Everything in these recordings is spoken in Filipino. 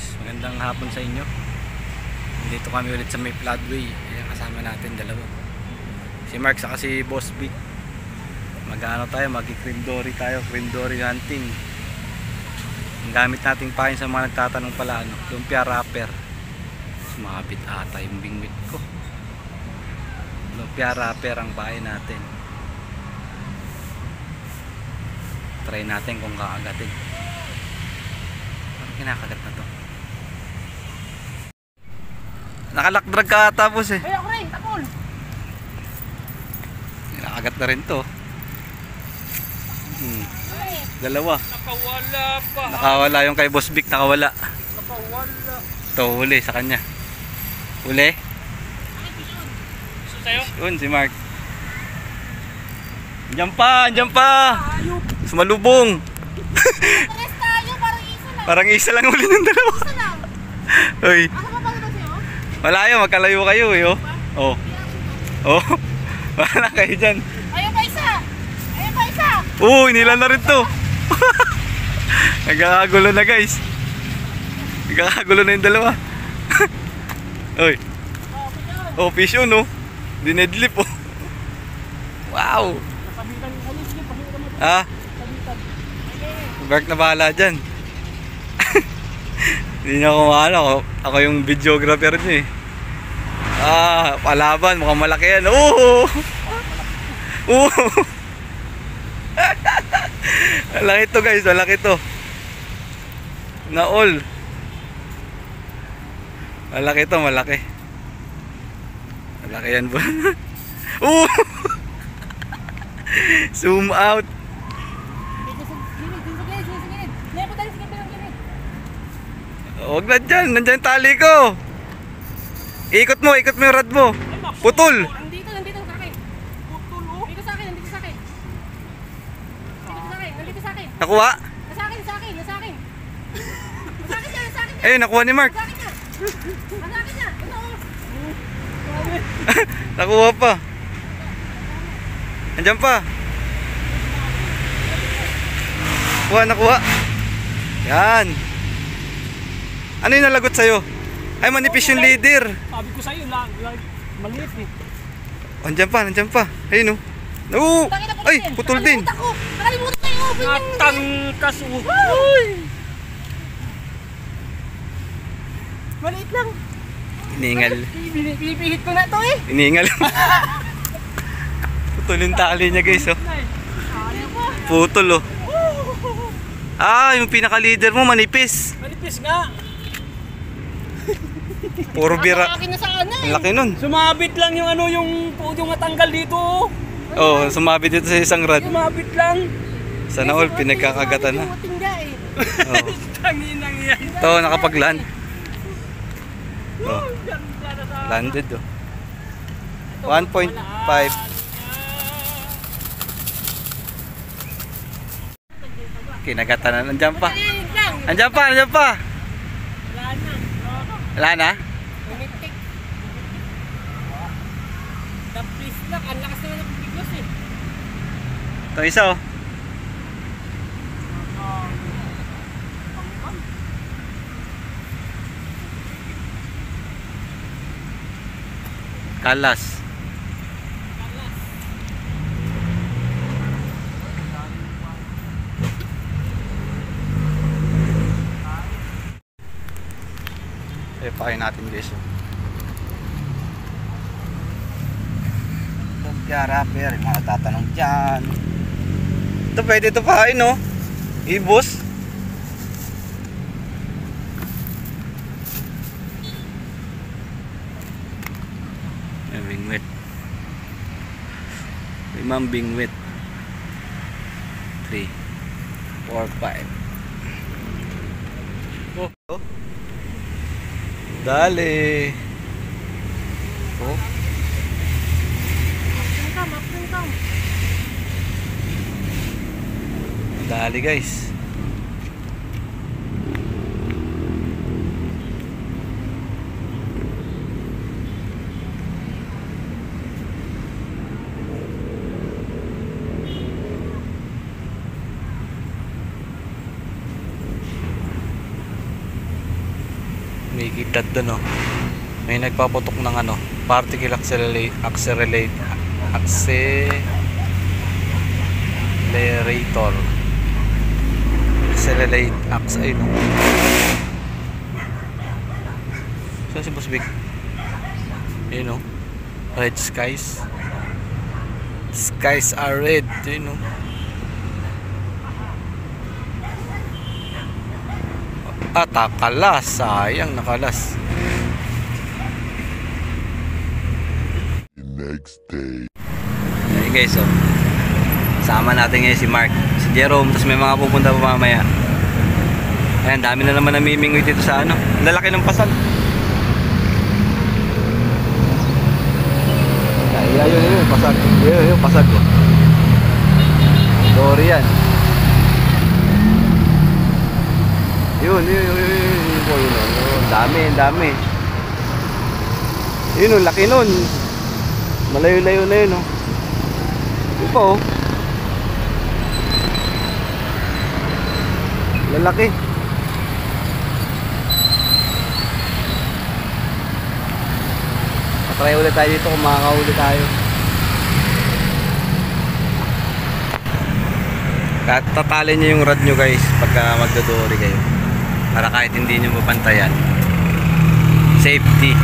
guys, magandang hapon sa inyo. Dito kami ulit sa may floodway. Ayan, kasama natin dalawa, si Mark saka si Boss Vic. Mag-ano tayo, mag-cream dory tayo, cream dory hunting. Ang gamit nating pain sa mga nagtatanong pala, lumpia wrapper. Sumabit ata yung bingwit ko. Lumpia wrapper ang pain natin. Try natin kung kakagatin. Parang kinakagat na to. Nakalakdrag ka tapos eh. Ay, ako rin, tapol. Kinakagat na rin to. Dalawa. Nakawala pa. Nakawala yung kay Boss Vic, nakawala. Nakawala. Ito, huli sa kanya. Huli? Gusto sa'yo? Yun, si Mark. Andiyan pa, andiyan pa. Ayop. Sumalubong. Tres tayo, parang isa lang. Parang isa lang huli ng dalawa. Isa lang. Uy, Asa pa pala sa'yo? wala yun, magkalayo kayo eh. Oh. Oh. Oh. Wala kayo dyan. Ayaw pa isa. Ayaw pa isa. Uy, nila na rin to. Nagkakagulo na guys. Nagkakagulo na yung dalawa. Uy. Oh, fish yun oh. Dinedlip oh. Wow. Nakabitan yung alis niya, pakita mo. Ah, Nakabitan. Berk na bahala dyan. Hindi niya kumahal ako. Ako yung videographer niya eh. Ah, palaban. Mukhang malaki yan. Oo! Oo! Malaki to guys. Malaki to. Na all. Malaki to. Malaki. Malaki yan ba? Oo! Zoom out. Dito sa gilid, dito sa gilid, dito sa gilid. Ngayon po tayo sa gilid. Huwag na dyan. Nandyan yung tali ko. Ikot mo yung rad mo. Putol. Nandito sa akin. Putol oh. Dito sa akin, nandito sa akin. Nandito sa akin. Nakuha? Nasa akin. Nasa akin yan. Ayun, nakuha ni Mark. Nasa akin yan. Ito oh. Nakuha pa. Andiyan pa. Nakuha. Yan. Ano yung nalagot sa'yo? Ay, manipis yung leader. Sabi ko sa'yo, maliit eh. Nandiyan pa. Ayun oh. Oo. Ay, putol din. Nakalimutan ko yung open yung... Natangkas Uy! Maliit lang. Iningal. Pinipihit ko na to eh. Iningal. Putol yung tali niya guys oh. Putol oh. Ah, yung pinaka-leader mo manipis. Manipis nga. Puro bira. Akin na sana Ang eh. laki nun. Sumabit lang yung ano yung natanggal dito. Oh, sumabit dito sa isang rad. Sumabit lang. Sana all pinagkakagatan na. Matingga eh. Oh. Tanginang yan. Ito, nakapag-land. Oh. Landed oh. 1.5. Kinagatan na. Nandiyan pa. Maliit lang. Nandiyan pa. Wala na. Wala na? Umitik. Taplis lang. Ang lakas naman ng biglos eh. Ito isa oh. Kalas. Pakain natin guys. Lumpia wrapper, yung mga tatanong dyan. Ito pwede ito pakain no? Ibos. Bingwit. Limang bingwit. 3 4 5. Oh. Dali. Oh. Mapungkam. Dali guys. May kidlat doon, oh. May nagpaputok ng ano, particle accelerator. Ayun, oh. Saan si Boss Vic? Ayun, oh. Red skies. Skies are red. Ayun, oh. Nakalas. Sayang, nakalas. Next day. Hey guys, oh. Sama natin ngayon si Mark, si Jerome, tapos may mga pupunta pa mamaya. Ayan, dami na naman namimingoy dito sa ano. Ang lalaki ng pasag. Ayun, pasag. Ayun, pasag, oh. Dory yan. Yun. Dami. Yun, oh, laki nun. Malayo-layo na yun, oh. Ito pa, oh. Lalaki. Try ulit tayo dito kung makakahuli tayo. Tatalin nyo yung rod nyo guys pagka magdodori kayo, para kahit hindi nyo mapantayan, safety.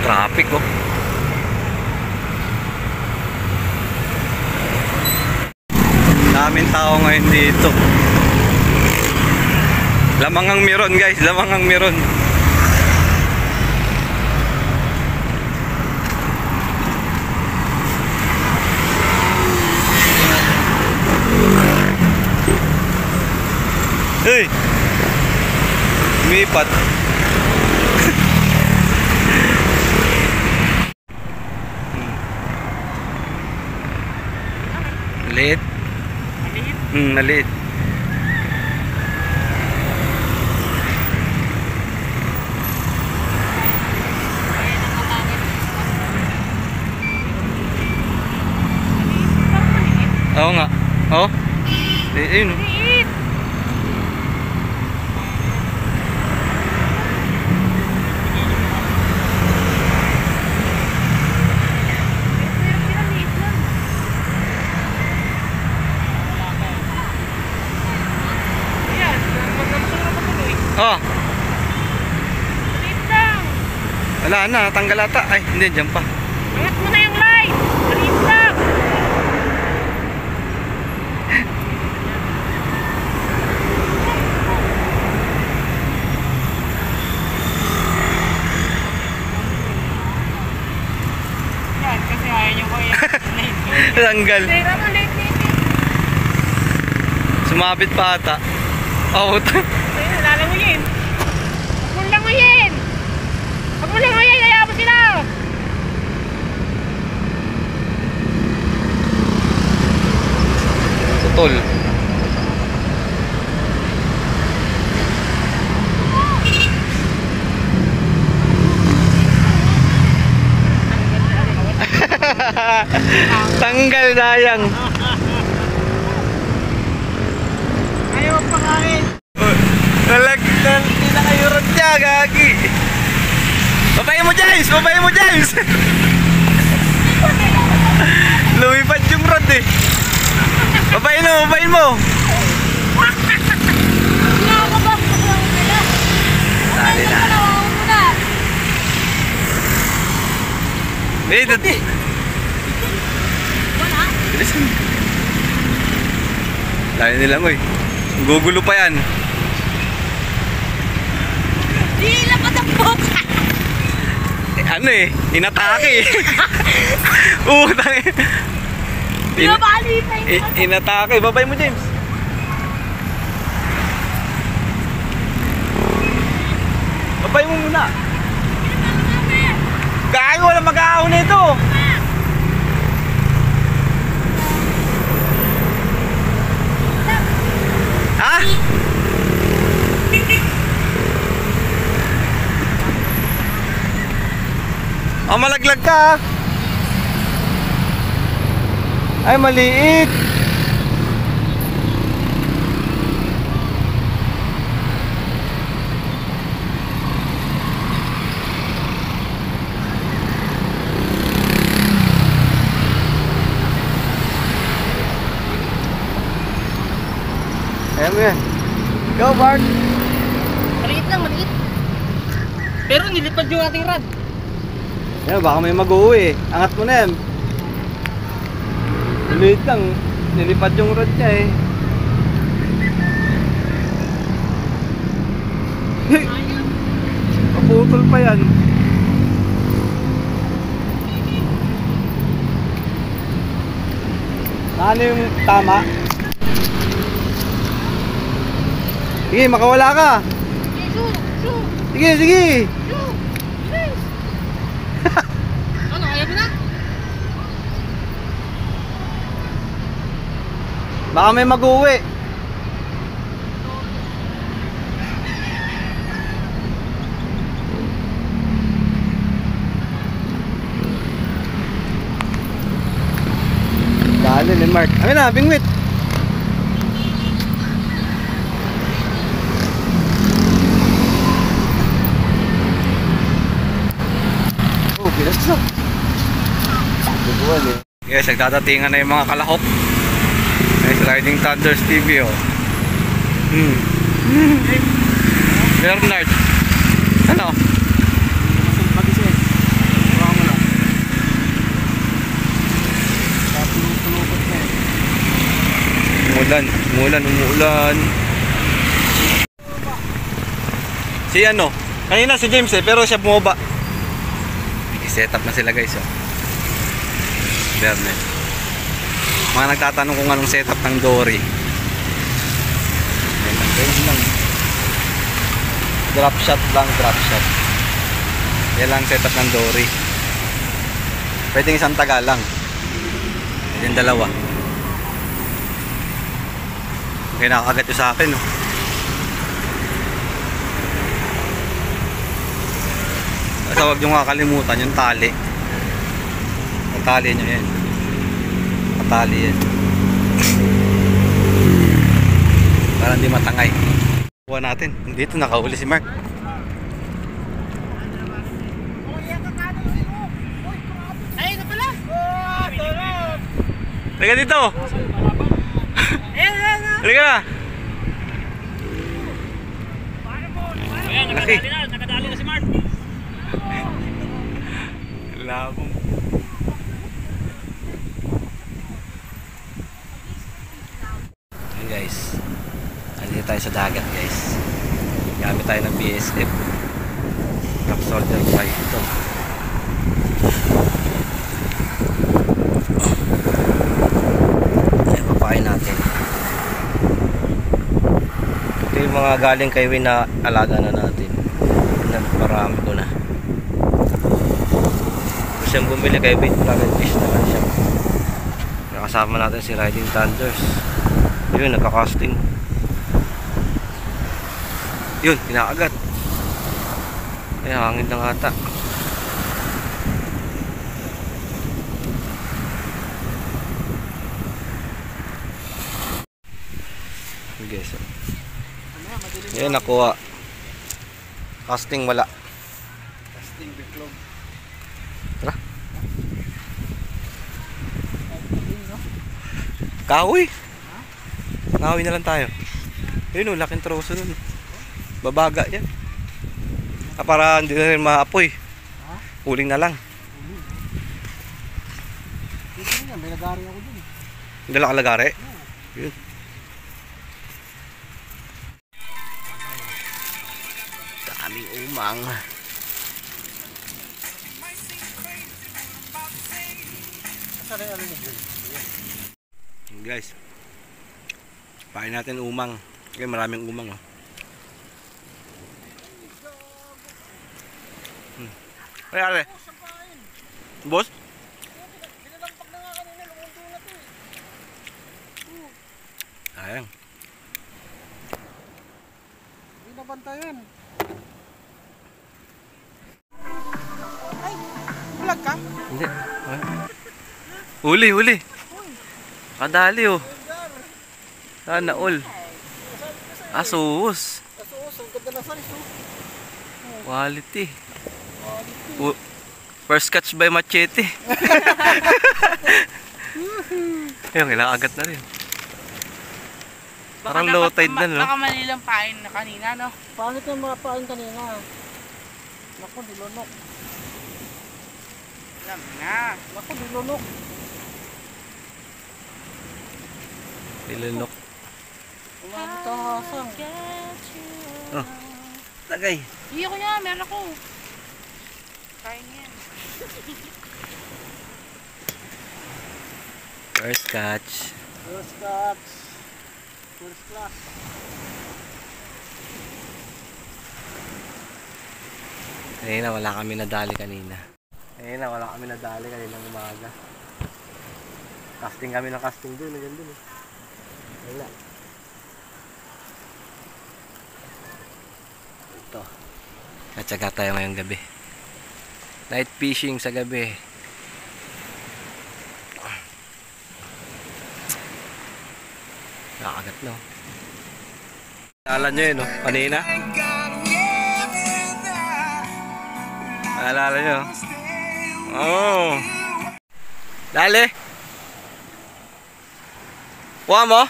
Traffic, oh. Daming tao ngayon dito. Lamang ang meron guys, lamang ang meron. Hey! Umipat. Maliit. Maliit. Oo nga. Oh. Ayun. Oh. Wala na, tanggal ata. Ay, hindi, dyan pa. Angat mo na yung light. Maliit lang. Yan, kasi ayaw niyo ko yan. Tanggal. Tira mo, light. Sumabit pa ata. Oh, Ayun, lalanguyin. Huwag mong languyin. Huwag mong languyin, hayaan mo sila. Sutol. Tanggal, sayang. Ayaw mo pakain. Nalagdan, pinakayurot niya, gagi. Babayin mo, James! Babayin mo, James! Lumipad yung rod, eh. Babayin mo, babayin mo! Dali na. Dito. Bilisan. Dali nila mo, eh. Gugulo pa yan. Di lang patapok. Ano eh, inatake eh. Utang eh. Binabali pa yung Inatake. Babay mo, James. Babay mo muna. Gago, walang mag-aahon nito. Ha? Oh, malaglag ka. Ay, maliit. Ayan mo yan. Go, Mark! Maliit lang, maliit. Pero nilipad yung ating rod. Ayan, baka may mag-uwi. Angat mo na yan. Maliit lang. Nilipad yung rod niya eh. Hey! Maputol pa yan. Ano yung tama? Sige, makawala ka. Sige, sige. Ano, kaya mo na? Baka may mag-uwi. Dali ni Mark. Amin na, bingwit. Oh, bilas na. Duguan eh. Guys, nagdadatingan na yung mga kalahok. Guys, Riding Thunders TV oh. Bernard. Ano? Umuulan. Si ano? Kanina si James eh, pero siya bumaba. I-set up na sila guys oh. Bernard. Mga nagtatanong kung anong setup ng dory. Ayun lang. Drop shot lang, drop shot. Yan lang setup ng dory. Pwedeng isang taga lang. Pwedeng dalawa. Okay, nakakagat yung sa akin oh. Basta huwag nyo kakalimutan yung tali. Yung tali nyo yan. Tali yan. Para hindi matangay. Kuha natin. Dito nakauli si Mark. Ay, na pala! Halika dito! Ayan. Halika na! Ayan, Laki. nakadali na si Mark. Labong. Ayan guys. Nandito tayo sa dagat guys. Gamit tayo ng BSF. Rock Soldier 5 ito. Ayan, papain natin. Ito yung mga galing kay Win na alaga na natin. Parami ko na. Gusto siyang bumili kay Win. Private fish na lang siya. Nakasama natin si Riding Thunders. Yun, nagka-casting. Yun, kinakagat. Ay, hangin lang ata. Okay, so. Yan, nakuha. Casting wala. Casting bitlog. Tara. Kahoy. Kahoy na lang tayo. Ayun o, laking troso nun. Babaga yan. Para hindi na rin maapoy. Huling na lang. May lagari ako dun. Hindi lang kalagari. Yun. Daming umang. Guys, pain natin umang. Okay, maraming umang oh. Ay, are. Boss? Binalampak na nga kanina, lumunto na to eh. Ayang. Hindi nabantayan. Ay, bulag ka? Hindi. Ay. Huli. Kadali oh. Sana all. Asus. Kasuos, ang ganda na size oh. Quality. First catch by machete. Ayun, kailangan agad na rin. Parang low tide na, no? Baka manilang pain na kanina, no? Pangit yung mga paon kanina. Naku, nilunok. Alam na. Naku, nilunok. Nilunok. Umabot ang hasang. Oh, tagay. Hindi ko niya, meron ako. Kain yan. First catch. First catch. First class. Kanina wala kami nadali kanina. Kanina wala kami nadali kaninang umaga. Casting kami ng casting doon. Ganun doon eh. Wala. Ito. Natsaga tayo ngayong gabi. Night fishing sa gabi. Nakagat no. Naalala nyo yun no? Kanina. Naalala nyo. Oh. Dali. Kuha mo.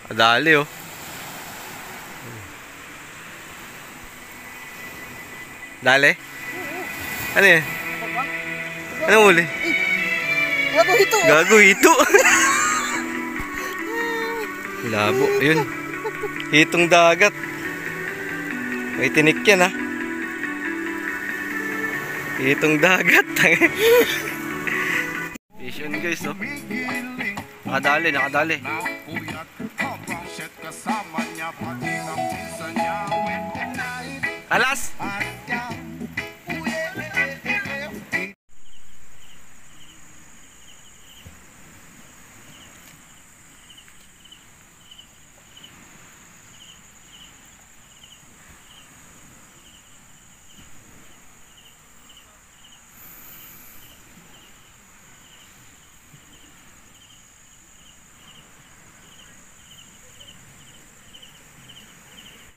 Dali oh. Dali. Ano yan? Anong huli? Gago ito. Gago hito. Labo. Ayun. Hitong dagat. May tinik yan ha. Hitong dagat. Fish on guys oh. Nakadali, nakadali. Alas!